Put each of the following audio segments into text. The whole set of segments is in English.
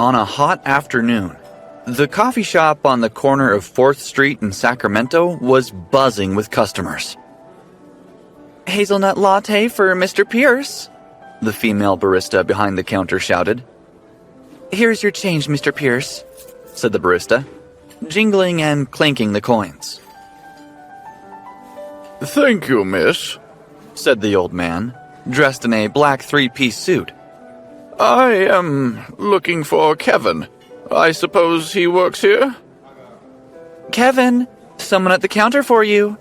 On a hot afternoon, the coffee shop on the corner of 4th Street in Sacramento was buzzing with customers. "Hazelnut latte for Mr. Pierce," the female barista behind the counter shouted. "Here's your change, Mr. Pierce," said the barista, jingling and clinking the coins. "Thank you, miss," said the old man, dressed in a black three-piece suit. "I am looking for Kevin. I suppose he works here?" "Kevin, someone at the counter for you,"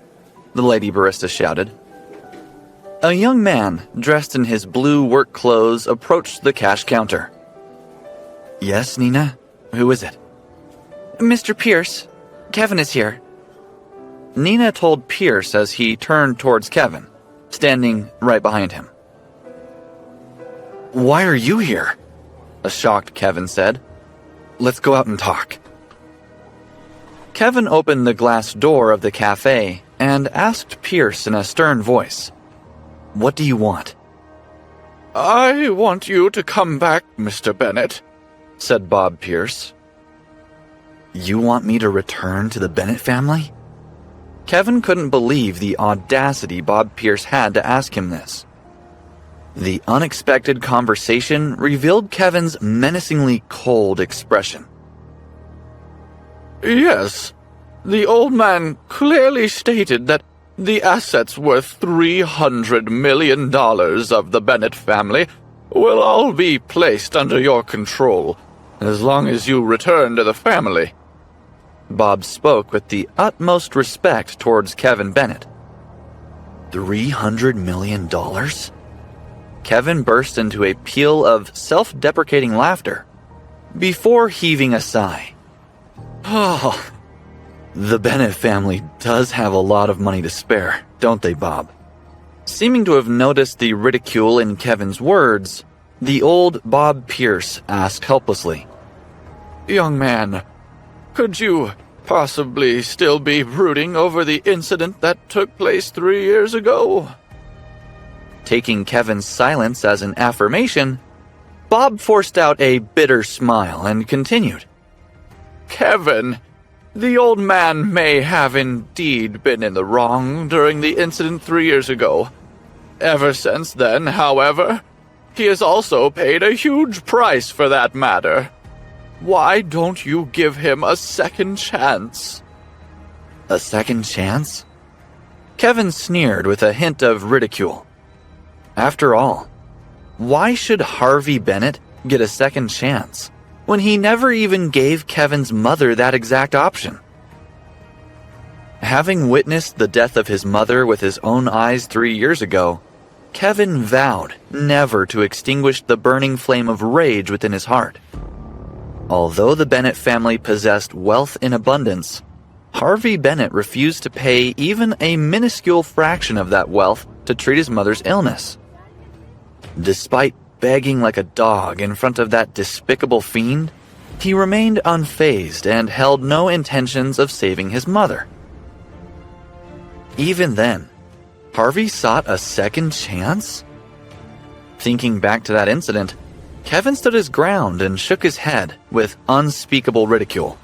the lady barista shouted. A young man, dressed in his blue work clothes, approached the cash counter. "Yes, Nina? Who is it?" "Mr. Pierce. Kevin is here." Nina told Pierce as he turned towards Kevin, standing right behind him. "Why are you here?" a shocked Kevin said. "Let's go out and talk." Kevin opened the glass door of the cafe and asked Pierce in a stern voice, "What do you want?" "I want you to come back, Mr. Bennett," said Bob Pierce. "You want me to return to the Bennett family?" Kevin couldn't believe the audacity Bob Pierce had to ask him this. The unexpected conversation revealed Kevin's menacingly cold expression. "Yes, the old man clearly stated that the assets worth $300 million of the Bennett family will all be placed under your control, as long as you return to the family." Bob spoke with the utmost respect towards Kevin Bennett. $300 million? Kevin burst into a peal of self-deprecating laughter, before heaving a sigh. "Oh, the Bennett family does have a lot of money to spare, don't they, Bob?" Seeming to have noticed the ridicule in Kevin's words, the old Bob Pierce asked helplessly, "Young man, could you possibly still be brooding over the incident that took place 3 years ago?" Taking Kevin's silence as an affirmation, Bob forced out a bitter smile and continued. "Kevin, the old man may have indeed been in the wrong during the incident 3 years ago. Ever since then, however, he has also paid a huge price for that matter. Why don't you give him a second chance?" "A second chance?" Kevin sneered with a hint of ridicule. After all, why should Harvey Bennett get a second chance when he never even gave Kevin's mother that exact option? Having witnessed the death of his mother with his own eyes 3 years ago, Kevin vowed never to extinguish the burning flame of rage within his heart. Although the Bennett family possessed wealth in abundance, Harvey Bennett refused to pay even a minuscule fraction of that wealth to treat his mother's illness. Despite begging like a dog in front of that despicable fiend, he remained unfazed and held no intentions of saving his mother. Even then, Harvey sought a second chance? Thinking back to that incident, Kevin stood his ground and shook his head with unspeakable ridicule.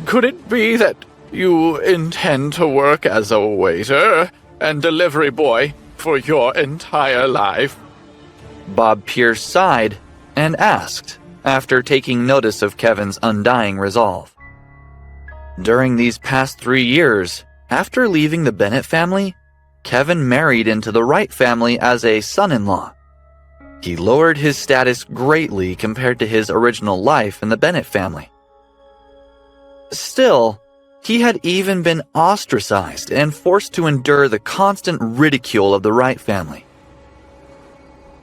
"Could it be that you intend to work as a waiter and delivery boy for your entire life?" Bob Pierce sighed and asked, after taking notice of Kevin's undying resolve. During these past 3 years, after leaving the Bennett family, Kevin married into the Wright family as a son-in-law. He lowered his status greatly compared to his original life in the Bennett family. Still, he had even been ostracized and forced to endure the constant ridicule of the Wright family.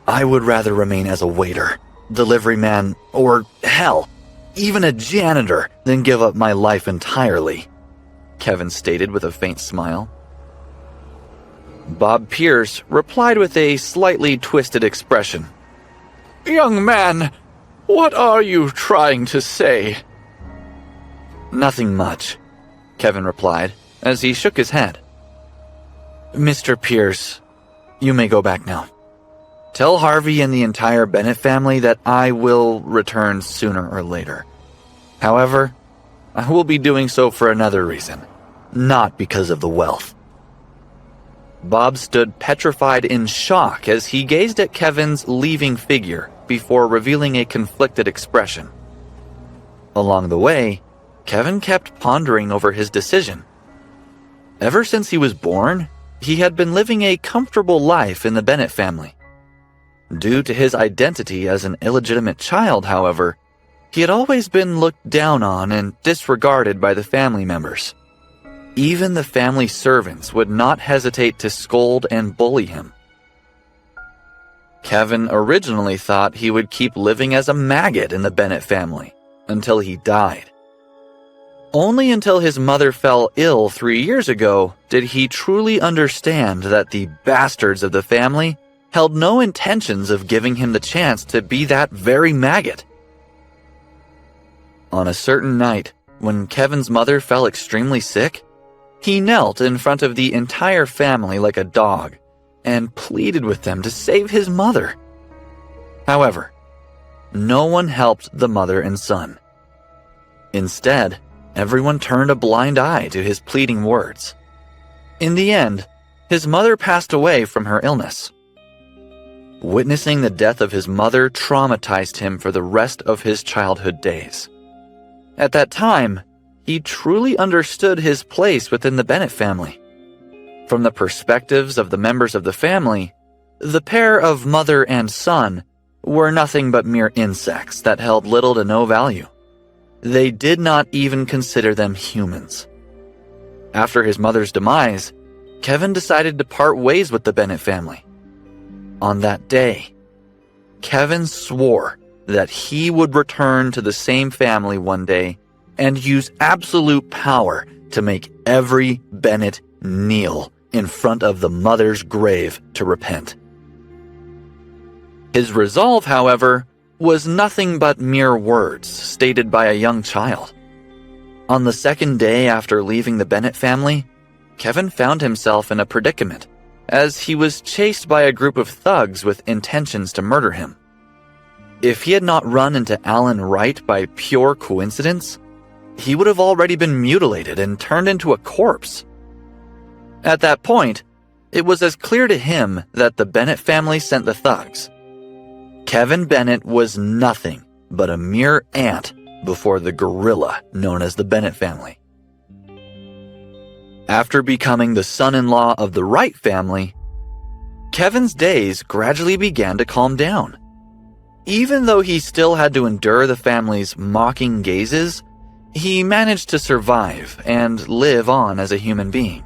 "I would rather remain as a waiter, delivery man, or hell, even a janitor than give up my life entirely," Kevin stated with a faint smile. Bob Pierce replied with a slightly twisted expression. "Young man, what are you trying to say?" "Nothing much," Kevin replied as he shook his head. "Mr. Pierce, you may go back now." Tell Harvey and the entire Bennett family that I will return sooner or later. However, I will be doing so for another reason, not because of the wealth." Bob stood petrified in shock as he gazed at Kevin's leaving figure before revealing a conflicted expression. Along the way, Kevin kept pondering over his decision. Ever since he was born, he had been living a comfortable life in the Bennett family. Due to his identity as an illegitimate child, however, he had always been looked down on and disregarded by the family members. Even the family servants would not hesitate to scold and bully him. Kevin originally thought he would keep living as a maggot in the Bennett family until he died. Only until his mother fell ill 3 years ago did he truly understand that the bastards of the family held no intentions of giving him the chance to be that very maggot. On a certain night, when Kevin's mother fell extremely sick, he knelt in front of the entire family like a dog and pleaded with them to save his mother. However, no one helped the mother and son. Instead, everyone turned a blind eye to his pleading words. In the end, his mother passed away from her illness. Witnessing the death of his mother traumatized him for the rest of his childhood days. At that time, he truly understood his place within the Bennett family. From the perspectives of the members of the family, the pair of mother and son were nothing but mere insects that held little to no value. They did not even consider them humans. After his mother's demise, Kevin decided to part ways with the Bennett family. On that day, Kevin swore that he would return to the same family one day and use absolute power to make every Bennett kneel in front of the mother's grave to repent. His resolve, however, was nothing but mere words stated by a young child. On the second day after leaving the Bennett family, Kevin found himself in a predicament, as he was chased by a group of thugs with intentions to murder him. If he had not run into Alan Wright by pure coincidence, he would have already been mutilated and turned into a corpse. At that point, it was as clear to him that the Bennett family sent the thugs. Kevin Bennett was nothing but a mere ant before the gorilla known as the Bennett family. After becoming the son-in-law of the Wright family, Kevin's days gradually began to calm down. Even though he still had to endure the family's mocking gazes, he managed to survive and live on as a human being.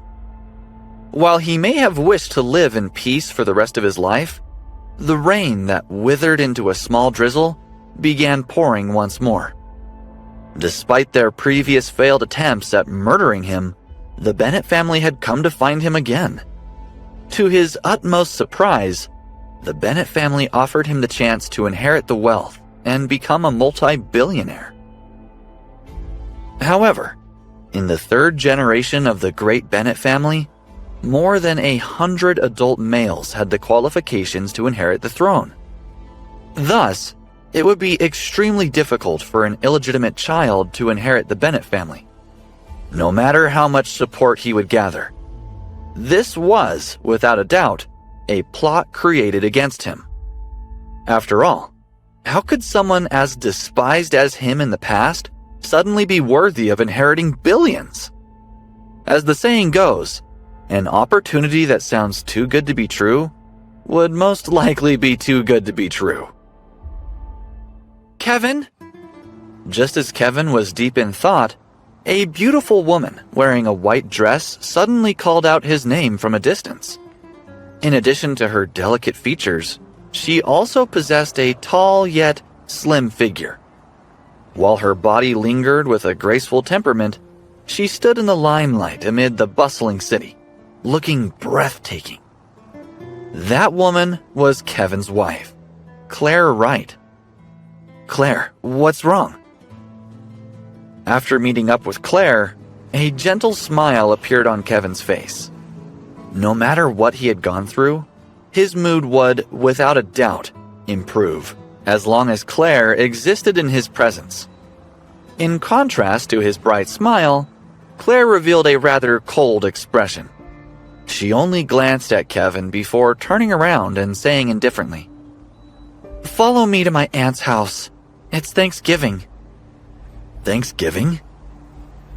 While he may have wished to live in peace for the rest of his life, the rain that withered into a small drizzle began pouring once more. Despite their previous failed attempts at murdering him, the Bennett family had come to find him again. To his utmost surprise, the Bennett family offered him the chance to inherit the wealth and become a multi-billionaire. However, in the third generation of the great Bennett family, more than 100 adult males had the qualifications to inherit the throne. Thus, it would be extremely difficult for an illegitimate child to inherit the Bennett family, no matter how much support he would gather. This was, without a doubt, a plot created against him. After all, how could someone as despised as him in the past suddenly be worthy of inheriting billions? As the saying goes, an opportunity that sounds too good to be true would most likely be too good to be true. Kevin? Just as Kevin was deep in thought, a beautiful woman wearing a white dress suddenly called out his name from a distance. In addition to her delicate features, she also possessed a tall yet slim figure. While her body lingered with a graceful temperament, she stood in the limelight amid the bustling city, looking breathtaking. That woman was Kevin's wife, Claire Wright. Claire, what's wrong? After meeting up with Claire, a gentle smile appeared on Kevin's face. No matter what he had gone through, his mood would, without a doubt, improve, as long as Claire existed in his presence. In contrast to his bright smile, Claire revealed a rather cold expression. She only glanced at Kevin before turning around and saying indifferently, "Follow me to my aunt's house. It's Thanksgiving." "Thanksgiving?"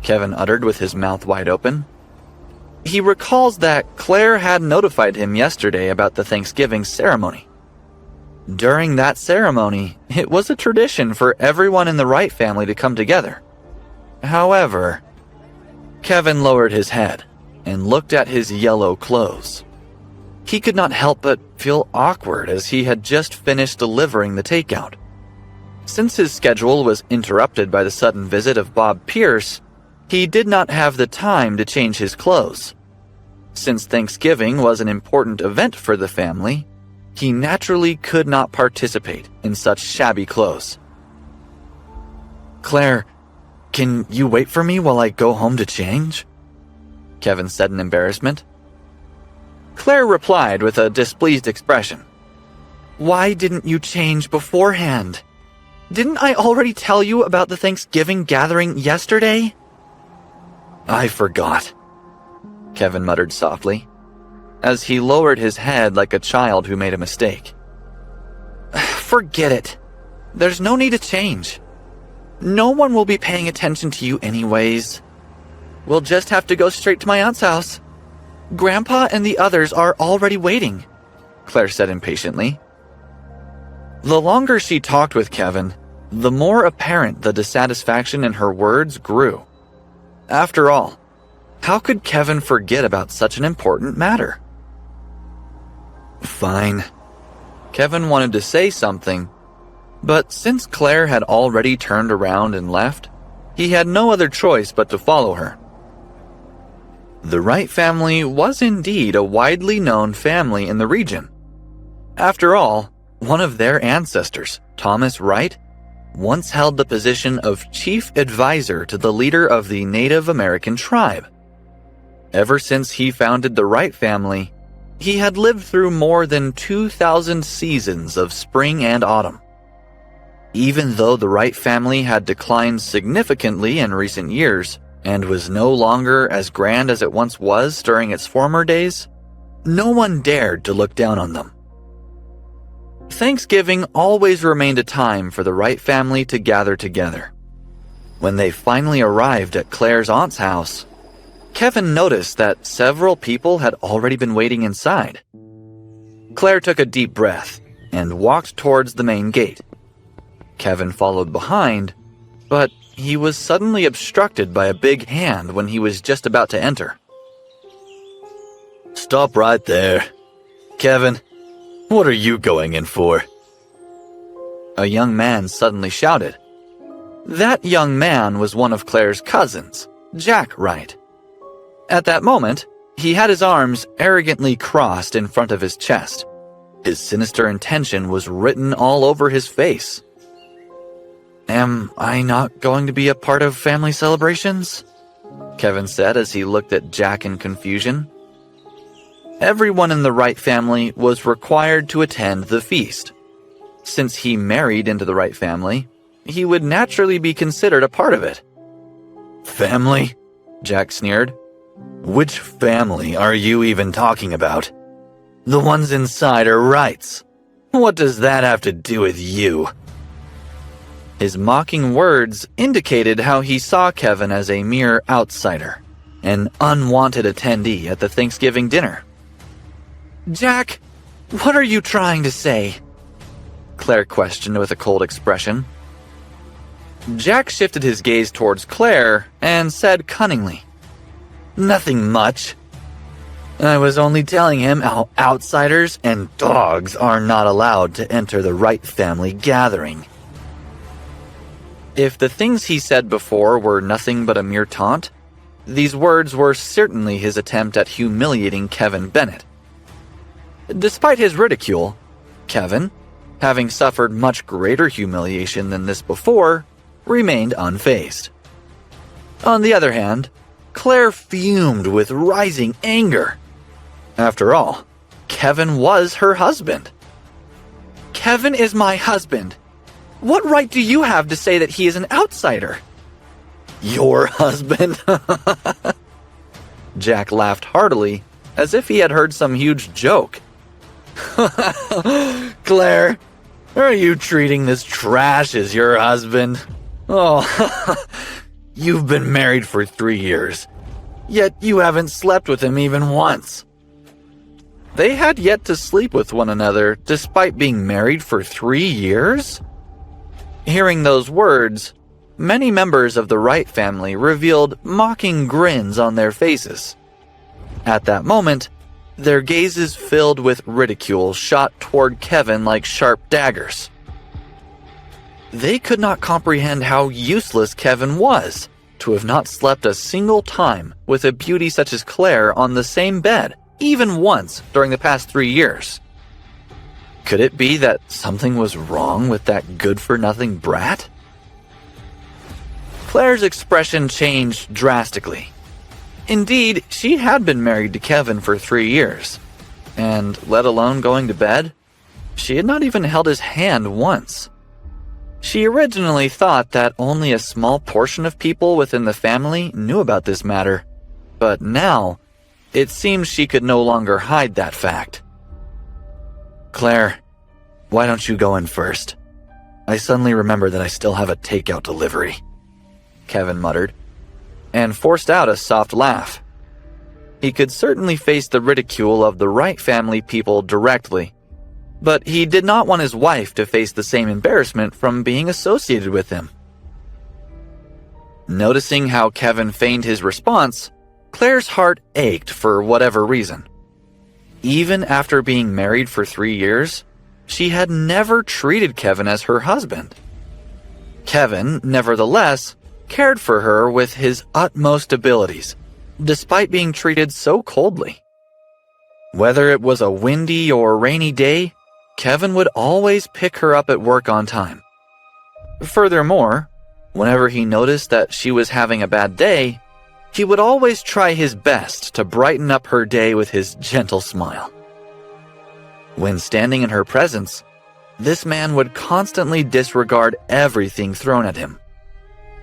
Kevin uttered with his mouth wide open. He recalls that Claire had notified him yesterday about the Thanksgiving ceremony. During that ceremony, it was a tradition for everyone in the Wright family to come together. However, Kevin lowered his head and looked at his yellow clothes. He could not help but feel awkward as he had just finished delivering the takeout. Since his schedule was interrupted by the sudden visit of Bob Pierce, he did not have the time to change his clothes. Since Thanksgiving was an important event for the family, he naturally could not participate in such shabby clothes. "Claire, can you wait for me while I go home to change?" Kevin said in embarrassment. Claire replied with a displeased expression. "Why didn't you change beforehand? Didn't I already tell you about the Thanksgiving gathering yesterday?" "I forgot," Kevin muttered softly, as he lowered his head like a child who made a mistake. "Forget it. There's no need to change. No one will be paying attention to you anyways. We'll just have to go straight to my aunt's house. Grandpa and the others are already waiting," Claire said impatiently. The longer she talked with Kevin, the more apparent the dissatisfaction in her words grew. After all, how could Kevin forget about such an important matter? "Fine." Kevin wanted to say something, but since Claire had already turned around and left, he had no other choice but to follow her. The Wright family was indeed a widely known family in the region. After all, one of their ancestors, Thomas Wright, once held the position of chief advisor to the leader of the Native American tribe. Ever since he founded the Wright family, he had lived through more than 2,000 seasons of spring and autumn. Even though the Wright family had declined significantly in recent years, and was no longer as grand as it once was during its former days, no one dared to look down on them. Thanksgiving always remained a time for the Wright family to gather together. When they finally arrived at Claire's aunt's house, Kevin noticed that several people had already been waiting inside. Claire took a deep breath and walked towards the main gate. Kevin followed behind, but he was suddenly obstructed by a big hand when he was just about to enter. "Stop right there. Kevin, what are you going in for?" A young man suddenly shouted. That young man was one of Claire's cousins, Jack Wright. At that moment, he had his arms arrogantly crossed in front of his chest. His sinister intention was written all over his face. "Am I not going to be a part of family celebrations?" Kevin said as he looked at Jack in confusion. Everyone in the Wright family was required to attend the feast. Since he married into the Wright family, he would naturally be considered a part of it. "Family?" Jack sneered. "Which family are you even talking about? The ones inside are Wrights. What does that have to do with you?" His mocking words indicated how he saw Kevin as a mere outsider, an unwanted attendee at the Thanksgiving dinner. "Jack, what are you trying to say?" Claire questioned with a cold expression. Jack shifted his gaze towards Claire and said cunningly, "Nothing much. I was only telling him how outsiders and dogs are not allowed to enter the Wright family gathering." If the things he said before were nothing but a mere taunt, these words were certainly his attempt at humiliating Kevin Bennett. Despite his ridicule, Kevin, having suffered much greater humiliation than this before, remained unfazed. On the other hand, Claire fumed with rising anger. After all, Kevin was her husband. Kevin is my husband. What right do you have to say that he is an outsider? Your husband? Jack laughed heartily, as if he had heard some huge joke. Claire, are you treating this trash as your husband? Oh, you've been married for 3 years, yet you haven't slept with him even once. They had yet to sleep with one another despite being married for 3 years? Hearing those words, many members of the Wright family revealed mocking grins on their faces. At that moment, their gazes filled with ridicule shot toward Kevin like sharp daggers. They could not comprehend how useless Kevin was to have not slept a single time with a beauty such as Claire on the same bed, even once during the past 3 years. Could it be that something was wrong with that good-for-nothing brat? Claire's expression changed drastically. Indeed, she had been married to Kevin for 3 years, and let alone going to bed, she had not even held his hand once. She originally thought that only a small portion of people within the family knew about this matter, but now, it seems she could no longer hide that fact. Claire, why don't you go in first? I suddenly remember that I still have a takeout delivery, Kevin muttered, and forced out a soft laugh. He could certainly face the ridicule of the Wright family people directly, but he did not want his wife to face the same embarrassment from being associated with him. Noticing how Kevin feigned his response, Claire's heart ached for whatever reason. Even after being married for 3 years, she had never treated Kevin as her husband. Kevin, nevertheless, cared for her with his utmost abilities, despite being treated so coldly. Whether it was a windy or rainy day, Kevin would always pick her up at work on time. Furthermore, whenever he noticed that she was having a bad day, he would always try his best to brighten up her day with his gentle smile. When standing in her presence, this man would constantly disregard everything thrown at him.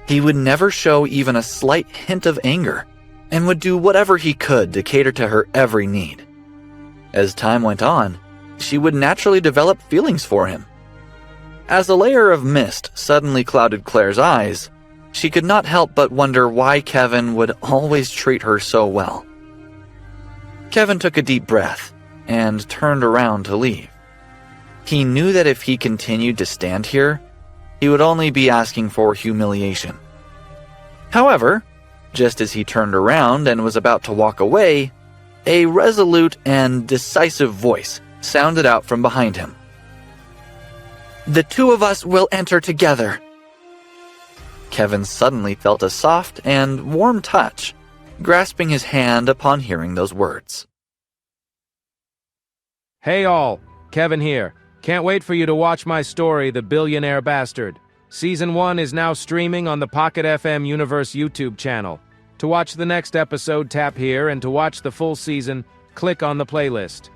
He would never show even a slight hint of anger, and would do whatever he could to cater to her every need. As time went on, she would naturally develop feelings for him. As a layer of mist suddenly clouded Claire's eyes, she could not help but wonder why Kevin would always treat her so well. Kevin took a deep breath and turned around to leave. He knew that if he continued to stand here, he would only be asking for humiliation. However, just as he turned around and was about to walk away, a resolute and decisive voice sounded out from behind him. "The two of us will enter together." Kevin suddenly felt a soft and warm touch, grasping his hand upon hearing those words. Hey all, Kevin here. Can't wait for you to watch my story, The Billionaire Bastard. Season 1 is now streaming on the Pocket FM Universe YouTube channel. To watch the next episode, tap here, and to watch the full season, click on the playlist.